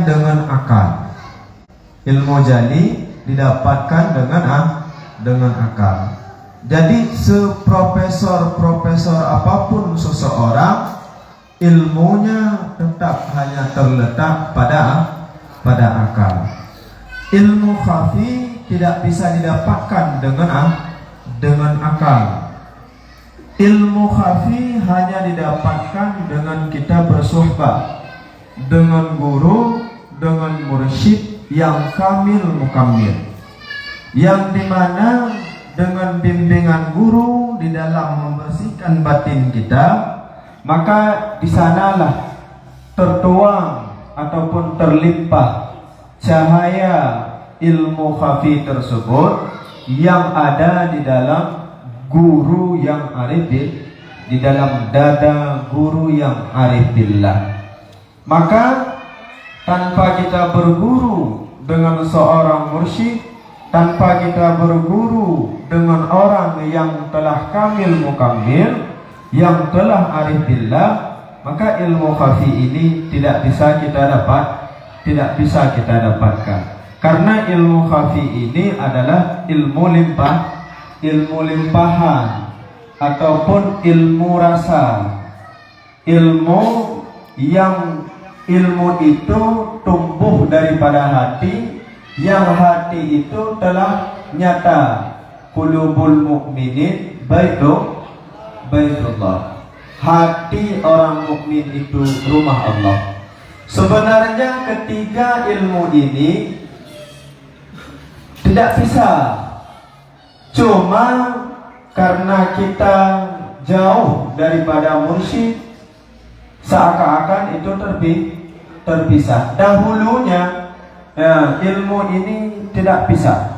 dengan akal. Ilmu jali didapatkan dengan akal. Jadi seprofesor apapun seseorang, ilmunya tetap hanya terletak pada akal. Ilmu khafi tidak bisa didapatkan dengan akal. Ilmu khafi hanya didapatkan dengan kita bersuhbah dengan guru, dengan mursyid yang kamil mukamil, yang dimana dengan bimbingan guru di dalam membersihkan batin kita, maka di sanalah tertuang ataupun terlimpah cahaya ilmu khafi tersebut yang ada di dalam guru yang arif, di dalam dada guru yang arif billah. Maka tanpa kita berguru dengan seorang mursyid, tanpa kita berguru dengan orang yang telah kamil mukamil, yang telah arif billah, maka ilmu khafi ini tidak bisa kita dapatkan. Karena ilmu khafi ini adalah ilmu limpahan ataupun ilmu rasa, ilmu itu tumbuh daripada hati, yang hati itu telah nyata. Qulubul mu'minin baitullah. Hati orang mukmin itu rumah Allah. Sebenarnya ketiga ilmu ini tidak bisa, cuma karena kita jauh daripada mursyid, seakan-akan itu terpisah. Dahulunya ilmu ini tidak bisa.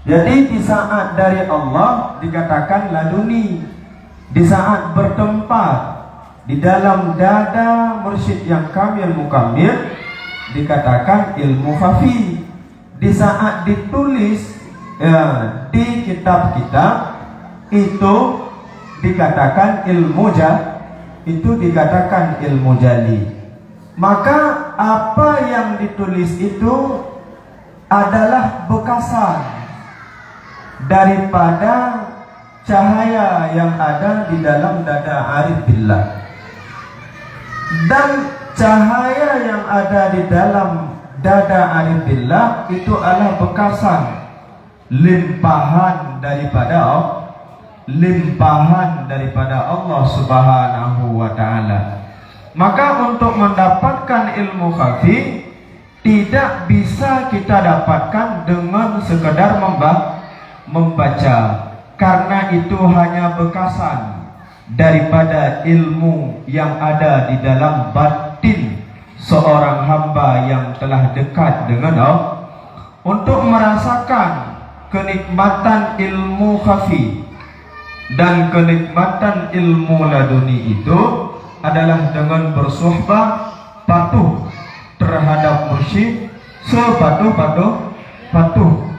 Jadi di saat dari Allah dikatakan laduni, di saat bertempat di dalam dada mursyid yang kamil mukamil dikatakan ilmu khafi. Di saat ditulis di kitab-kitab itu dikatakan ilmu jali. Maka apa yang ditulis itu adalah bekasan daripada cahaya yang ada di dalam dada arif billah. Dan cahaya yang ada di dalam dada arif billah itu adalah bekasan limpahan daripada Allah Subhanahu wa ta'ala. Maka untuk mendapatkan ilmu khafi tidak bisa kita dapatkan dengan sekedar membaca, karena itu hanya bekasan daripada ilmu yang ada di dalam batin seorang hamba yang telah dekat dengan Allah. Untuk merasakan kenikmatan ilmu khafi dan kenikmatan ilmu laduni itu adalah dengan bersuhbah, patuh terhadap mursyid,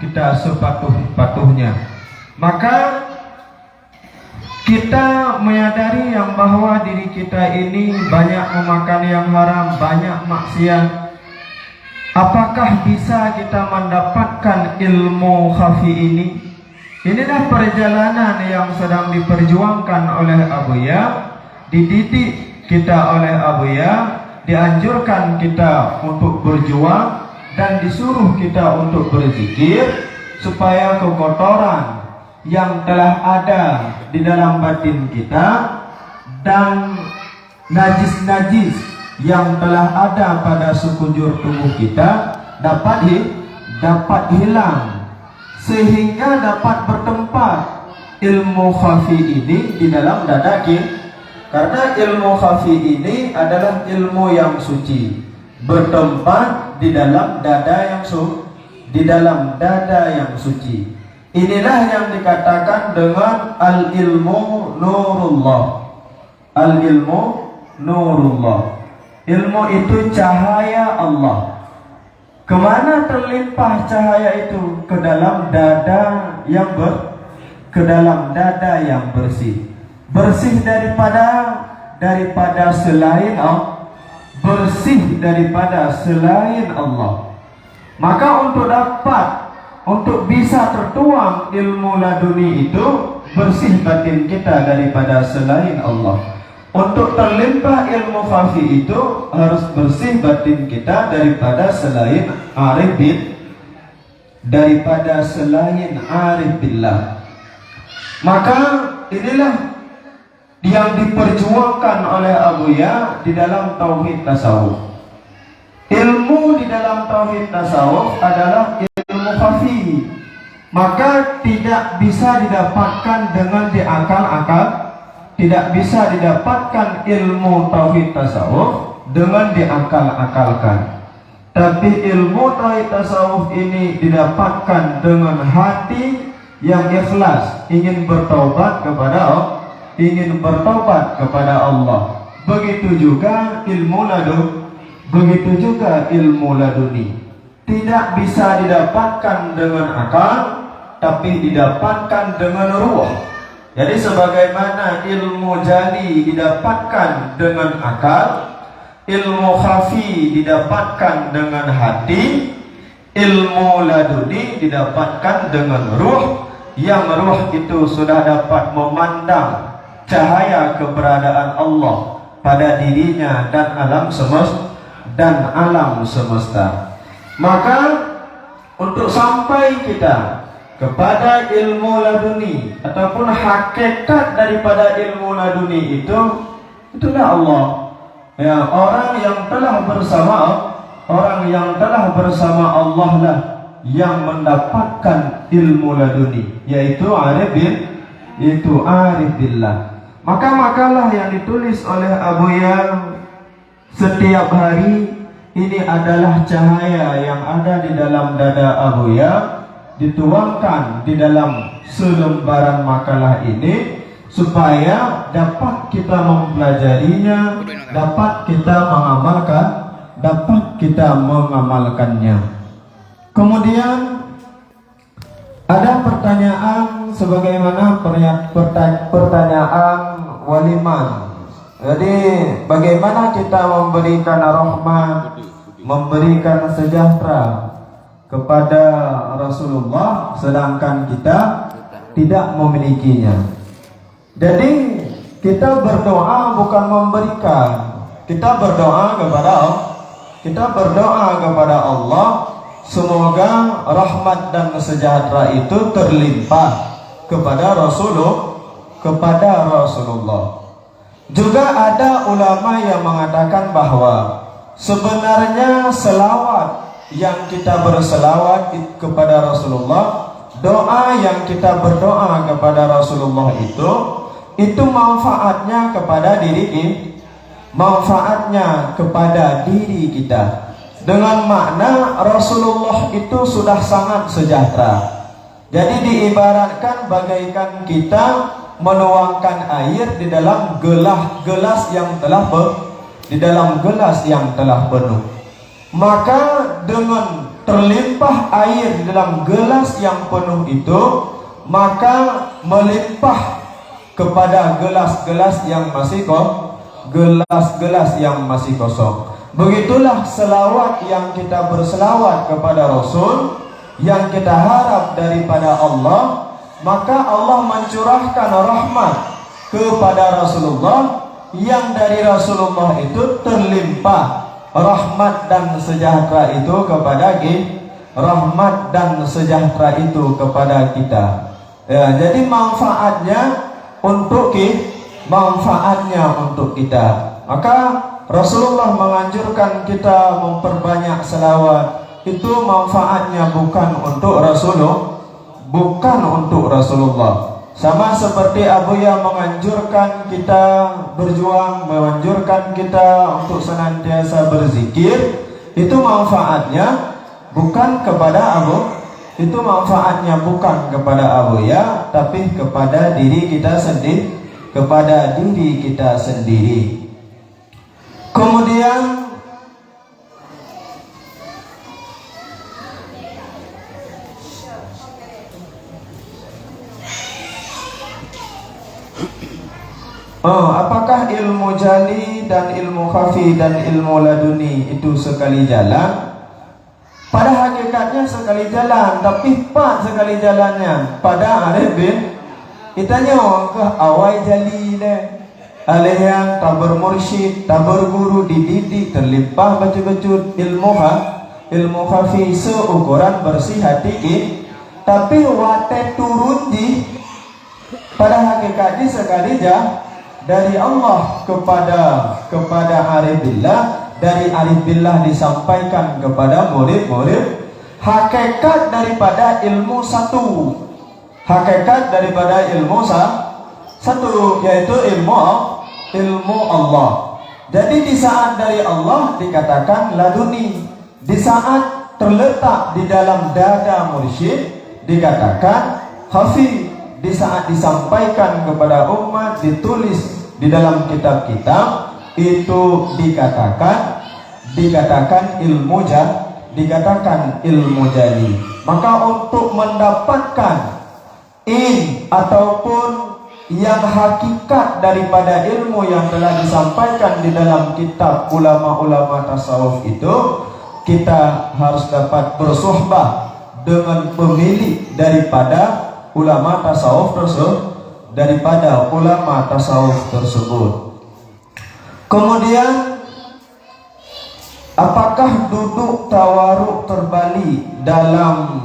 kita sepatuh-patuhnya. Maka kita menyadari yang bahwa diri kita ini banyak memakan yang haram, banyak maksiat. Apakah bisa kita mendapatkan ilmu khafi ini? Inilah perjalanan yang sedang diperjuangkan oleh Abuya, dididik kita oleh Abuya, dianjurkan kita untuk berjuang dan disuruh kita untuk berzikir, supaya kekotoran yang telah ada di dalam batin kita dan najis-najis yang telah ada pada sekujur tubuh kita dapat hilang, sehingga dapat bertempat ilmu khafi ini di dalam dada kita. Karena ilmu khafi ini adalah ilmu yang suci, bertempat di dalam dada yang suci. Inilah yang dikatakan dengan al-ilmu nurullah. Al-ilmu nurullah. Ilmu itu cahaya Allah. Kemana terlimpah cahaya itu? Ke dalam dada yang bersih. Bersih daripada selain Allah, bersih daripada selain Allah. Maka untuk bisa tertuang ilmu laduni itu, bersih batin kita daripada selain Allah. Untuk terlimpah ilmu khafi itu, harus bersih batin kita daripada selain arif billah. Maka inilah yang diperjuangkan oleh Abuya di dalam tauhid tasawuf. Ilmu di dalam tauhid tasawuf adalah ilmu khafi. Maka tidak bisa didapatkan dengan diakal-akal, tidak bisa didapatkan ilmu tauhid tasawuf dengan diakal-akalkan. Tapi ilmu tauhid tasawuf ini didapatkan dengan hati yang ikhlas, ingin bertaubat kepada Allah. Begitu juga ilmu laduni. Tidak bisa didapatkan dengan akal, tapi didapatkan dengan ruh. Jadi sebagaimana ilmu jali didapatkan dengan akal, ilmu khafi didapatkan dengan hati, ilmu laduni didapatkan dengan ruh, yang ruh itu sudah dapat memandang cahaya keberadaan Allah pada dirinya dan alam semesta. Maka untuk sampai kita kepada ilmu laduni ataupun hakikat daripada ilmu laduni itulah Allah. Ya, orang yang telah bersama Allah lah yang mendapatkan ilmu laduni, yaitu arif billah. Maka makalah yang ditulis oleh Abuya setiap hari ini adalah cahaya yang ada di dalam dada Abuya, dituangkan di dalam selembaran makalah ini supaya dapat kita mempelajarinya, dapat kita mengamalkannya. Kemudian ada pertanyaan sebagaimana pertanyaan waliman. Jadi bagaimana kita memberikan rahmat, memberikan sejahtera kepada Rasulullah sedangkan kita tidak memilikinya. Jadi kita berdoa bukan memberikan. Kita berdoa kepada Allah semoga rahmat dan sejahtera itu terlimpah kepada Rasulullah. Juga ada ulama yang mengatakan bahwa sebenarnya selawat yang kita berselawat kepada Rasulullah, doa yang kita berdoa kepada Rasulullah itu manfaatnya kepada diri kita. Dengan makna Rasulullah itu sudah sangat sejahtera. Jadi diibaratkan bagaikan kita menuangkan air di dalam gelas yang telah penuh. Maka dengan terlimpah air di dalam gelas yang penuh itu, maka melimpah kepada gelas-gelas yang masih kosong. Begitulah selawat yang kita berselawat kepada Rasul, yang kita harap daripada Allah, maka Allah mencurahkan rahmat kepada Rasulullah, yang dari Rasulullah itu terlimpah rahmat dan sejahtera itu kepada kita. Ya, jadi manfaatnya untuk kita. Maka Rasulullah menganjurkan kita memperbanyak selawat. Itu manfaatnya bukan untuk Rasulullah. Sama seperti Abuya menganjurkan kita berjuang, menganjurkan kita untuk senantiasa berzikir. Itu manfaatnya bukan kepada Abuya, tapi kepada diri kita sendiri. Kemudian apakah ilmu jali dan ilmu khafi dan ilmu laduni itu sekali jalan. Pada hakikatnya sekali jalan, tapi pak sekali jalannya. Pada arif bin itanya ke awal jali deh. Alih yang tak bermursyid, tak berguru, dididik, terlimpah baca-baca ilmu khafi seukuran bersih hati tapi wate turun di pada hakikatnya sekali dari Allah kepada arif billah, dari arif billah disampaikan kepada murid-murid. Hakikat daripada ilmu satu, hakikat daripada ilmu satu, yaitu ilmu Allah. Jadi di saat dari Allah dikatakan laduni, di saat terletak di dalam dada mursyid dikatakan khafi, di saat disampaikan kepada umat, ditulis di dalam kitab-kitab, itu dikatakan ilmu jali. Maka untuk mendapatkan ataupun yang hakikat daripada ilmu yang telah disampaikan di dalam kitab ulama-ulama tasawuf itu, kita harus dapat bersuhbah dengan pemilik daripada ulama tasawuf tersebut. Kemudian, apakah duduk tawaruk terbalik dalam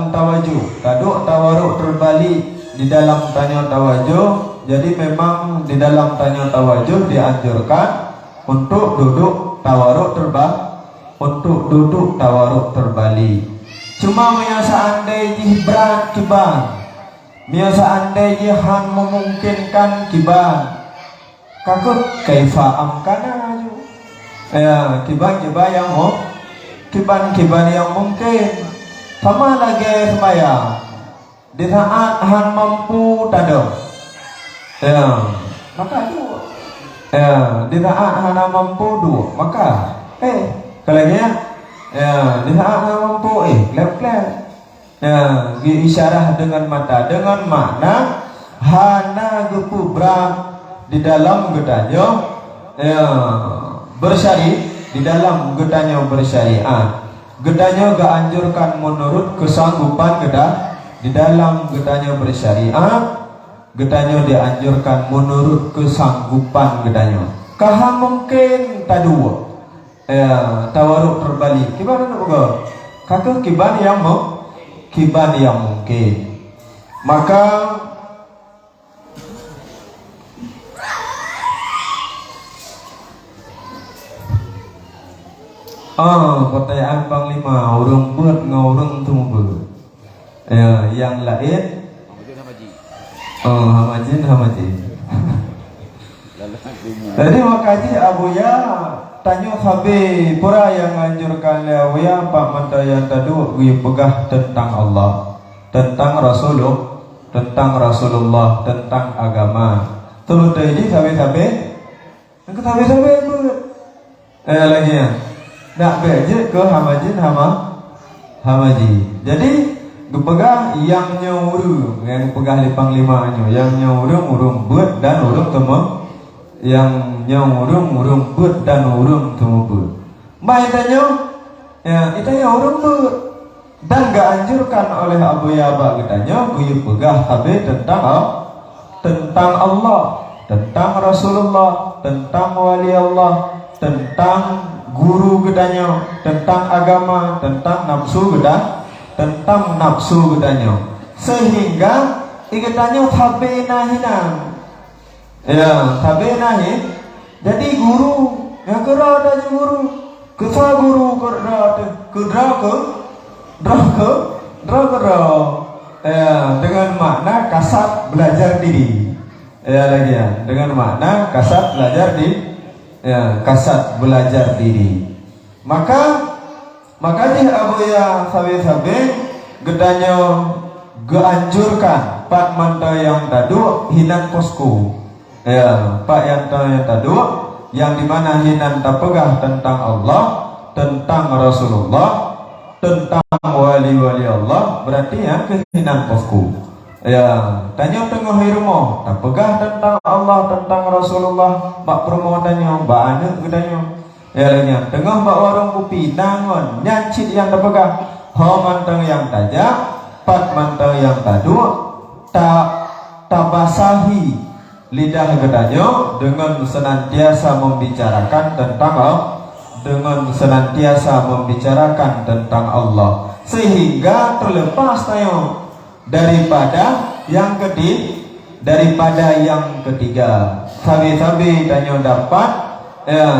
tawajuh? Duduk tawaruk terbalik di dalam tanya tawajuh. Jadi memang di dalam tanya tawajuh dianjurkan untuk duduk tawaruk terbalik. Cuma mia seandainya berat kiban, mia seandainya han memungkinkan kiban, kakut kaifa amkana aju. Ya, kiban yang mungkin. Sama lagi sembahyang. Di saat han mampu tado. Ya, maka dua. Ya, di saat han mampu dua, maka kalanya di saat han mampu klep-klep. Ya, isyarah dengan mata, dengan makna hana gepubrak di dalam gedanyo di dalam gedanyo bersyariat. Gedanyo gak anjurkan menurut kesanggupan di dalam gedanyo bersyariat. Gedanyo dianjurkan menurut kesanggupan gedanyo. Kaha mungkin tadua tawaruk terbalik. Kiban nak buka? Kakak kiban yang mungkin. Maka pertanyaan Panglima, urung buat ngurung tunggu. Yang lain hamajin. Jadi makaji Abuya tanya sabi pura yang anjurkan Abuya Pak Mandayan tadu gue pegah tentang Allah, tentang Rasulullah, tentang agama. Tuh tadi sabi-sabi buat. Lagi ya. Nak beje ke hamaji. Jadi gepegah yang nyuruh, yang pegah di panglimanya, yang nyuruh urung buat dan urung temu, yang nyuruh urung buat dan urung temu buat. Mai tanya, itanya urung buat dan gak anjurkan oleh Abu Yaba katanya, gue pegah habe tentang Allah, tentang Rasulullah, tentang wali Allah, tentang guru gedanya, tentang agama, tentang nafsu gedanya, sehingga ikatannya tabenahinan. Ya, tabenahin. Jadi guru yang kerada guru, kesa guru kerada. Dengan makna kasat belajar diri. Lagi ya, dengan makna kasat belajar diri. Kasat belajar diri. Makanya Abu Ya sabi-sabi gedanya geanjurkan Pak Manta yang tadu hinan posku. Pak yang tadu yang dimana hinan tapegah tentang Allah, tentang Rasulullah, tentang wali-wali Allah, berarti ya kehinan posku. Ya, tanya tengah rumah, tak pegah tentang Allah, tentang Rasulullah, bak promo tanya, bak anak tanya. Ya lainnya, tengah bak warung kopi, nangon, nyancit yang tak pegah, ho manteng yang tajak, pat manteng yang taduk, tabasahi lidah gedanya dengan senantiasa membicarakan tentang tentang Allah, sehingga terlepas tayo daripada yang ketiga. Sabi-sabi tanyo dapat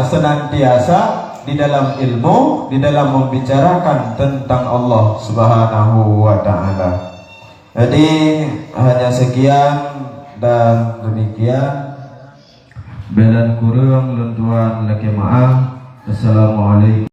senantiasa di dalam ilmu, di dalam membicarakan tentang Allah Subhanahu wa taala. Jadi hanya sekian dan demikian. Belan kurang lentuan laki maaf. Assalamualaikum.